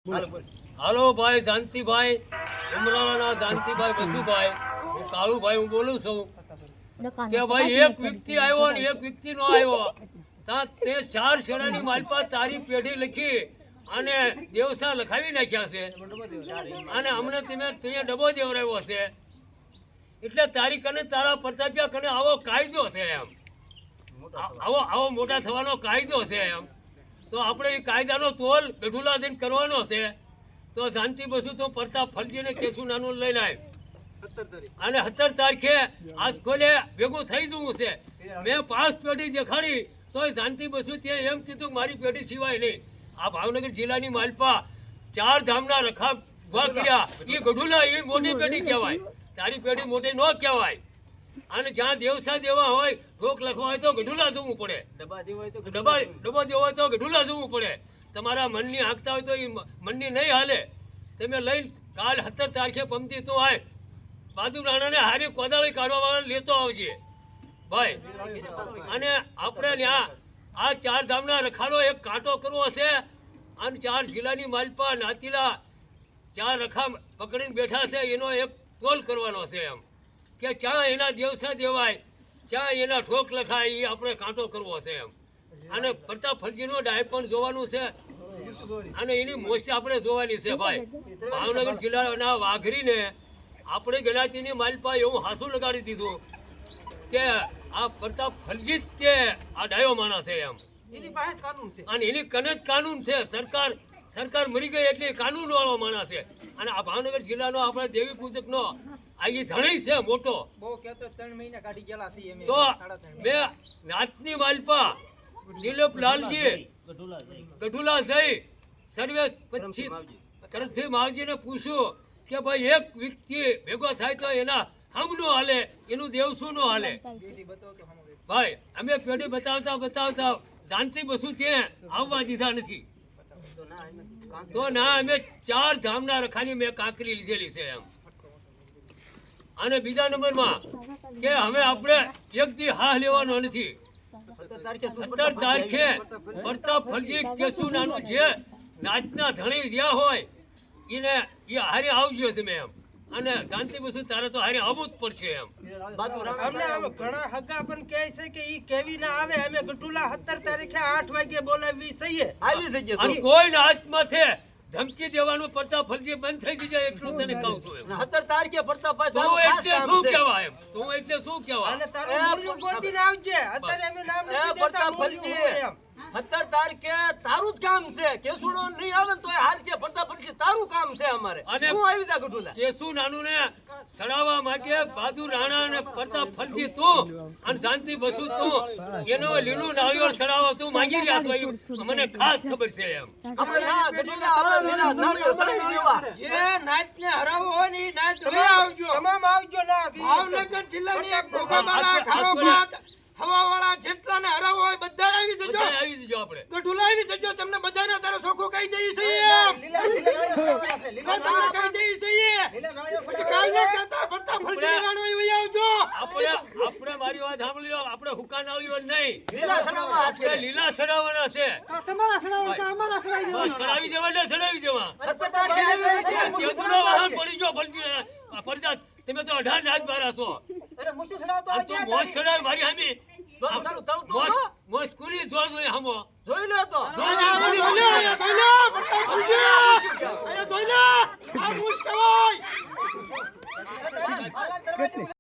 હાલો ભાઈ જાનતીભાઈ ઉમરાળાના જાનતીભાઈ બસુભાઈ હું કાળુભાઈ હું બોલું છું કે ભાઈ એક વ્યક્તિ આવ્યો અને એક વ્યક્તિ નો આવ્યો ત્યાં તે 4 શેણાની માલપા તારી પેઢી લખી અને દેવસા લખાવી નાખ્યા છે અને અમને તમે ડબો દેવરાવ્યો છે એટલે તારી કને તારા પ્રતાપ્યા કને આવો કાયદો છે એમ આવો મોટા થવાનો કાયદો છે એમ તો આપણે એ કાયદાનો તોલ ગઢુલા જઈને કરવાનો છે તો જાનતી બસુ તો પ્રતાપ ફલજીને કેસું નાનું લઈને આવ્યો અને 17 તારીખે આજ ખોલે ભેગું થઈ જવું છે મેં 5 પેઢી દેખાડી તો જાનતી બસુ ત્યાં એમ કીધું મારી પેઢી સિવાય નહીં આ ભાવનગર જિલ્લાની માલપા 4 ધામના રખા ઉભા કર્યા એ ગઢુલા એ મોટી પેઢી કહેવાય તારી પેઢી મોટી ન કહેવાય અને જ્યાં દેવસા દેવા હોય ઠોક લખવા હોય તો ગઢુલા જવું પડે ડબ્બા દેવો હોય તો ગઢુલા જવું પડે તમારા મનની હાંકતા હોય તો એ મનની નહીં હાલે તમે લઈને કાલ 17 તારીખે પમતી તો આય બાજુ રાણાને હારી કોદાળી કાઢવા વાળા લેતો આવજે ભાઈ અને આપણે ત્યાં આ 4 ધામના રખાડો એક કાંટો કરવો છે અને 4 જિલ્લાની માલપા નાતીલા 4 રખા પકડીને બેઠા છે એનો એક તોલ કરવાનો છે એમ કે ચા એના દેવસા દેવાય ચા એના ઠોક લખાય એ આપણે કાંટો કરવો છે એમ અને પ્રતાપ ફલજીનો ડાય પણ જોવાનું છે અને એની મોજ આપણે જોવાની છે ભાઈ ભાવનગર જિલ્લાના વાઘરીને આપણે ગણાતીની માલપા એવું હાસું લગાડી દીધું કે આ પ્રતાપ ફલજી જ તે આ ડાયો માણસ છે એમ અને એની કને જ કાનૂન છે સરકાર મરી ગઈ એટલે કાનૂન વાળો માણસ છે અને આ ભાવનગર જિલ્લાનો આપણે દેવી પૂજકનો આ એ ધણી છે મોટો તો મેં નાતની માલપા દિલીપ લાલજી ગઢુલા જઈ સર્વે પછી કરજભાઈ માવજીને પૂછ્યું કે ભાઈ એક વ્યક્તિ ભેગો થાય તો એના હમનું હાલે એનું દેવસું નો હાલે ભાઈ અમે પેઢી બતાવતા જાનતી બસુ ત્યાં આવવા દીધા નથી તો ના અમે 4 ધામના રખાની મેં કાંકરી લીધેલી છે એમ અને બીજા નંબરમાં કે હવે આપણે એક દી હા લેવાનો નથી 17 તારીખે પ્રતાપ ફલજી કેસુ નાનું જે નાચના ધણી રહ્યા હોય એને એ હારે આવજો તમે એમ અને ગાંધી બસુ તારે તો હારે આવવું જ પડશે એમ અમને ઘણા હગા પણ કહે છે કે ઈ કેવી ના આવે અમે ગઢુલા 17 તારીખે 8 વાગે બોલાવી સહીએ આવી જઈએ અને કોઈના હાથમાં છે ધમકી દેવાનું પ્રતાપ ફલજી બંધ થઈ જાય એટલું તને કહું છું 17 તારીખે પ્રતાપભાઈ તો એટલે શું કહેવાય એમ તો એટલે શું કહેવાય અને તારું મૂળિયું ગોતીને આવજે અત્યારે અમે નામ નથી દેતા પ્રતાપ ફલજી 17 તારીખે તારું જ કામ છે કેસુડો નહીં આવે તો હાલ છે પ્રતાપ ફલજી તારું કામ છે અમારે અને હું આવી જા ગઢુલા કેસુ નાનું ને સડાવવા માટે બાદુ રાણા અને પ્રતાપ ફલજી તું અને શાંતિ બસુ તું એનો લીલું નાળિયેર સડાવવા તું માંગી રહ્યા છો એ મને ખાસ ખબર છે એમ આપણે ના ગઢુલા આપણે લીલા નાળિયેર સડાવી દેવા જે નાચને હરાવો હોય ને ઈ નાચ લઈ આવજો તમામ આવજો ના ભાવનગર જિલ્લાની ભોગાબાલા ખારોપાટ હવાવાળા જેટલાને હરાવો હોય બધા આવી જજો આપણે ગઢુલા આવી જજો તમને બધાને તારો સોખો કહી દઈ છે એમ લીલા કહી દઈ છે પછી કાલ ન કરતા ભરતા ફરતી રાણો આવી આવજો આપણે મારી વાત સાંભળી લો આપણે હુકા નાળીઓ નહીં લીલા સડાવવા આપણે લીલા સડાવવાના છે તમારા સડાવવા કે અમારા સડાવી બસ સડાવી દેવા 17 તારીખે કેસુનો વાહન પડી ગયો ફલજી ફરજાત તમે તો 18 નાચ બારા છો અરે મુસુ સડાવ તો તું મોજ સડાવી મારી હામી મોજ સ્કૂલી જો હમો જોઈ લો તો જોઈ લે બોલ્યો પ્રતાપ ફલજી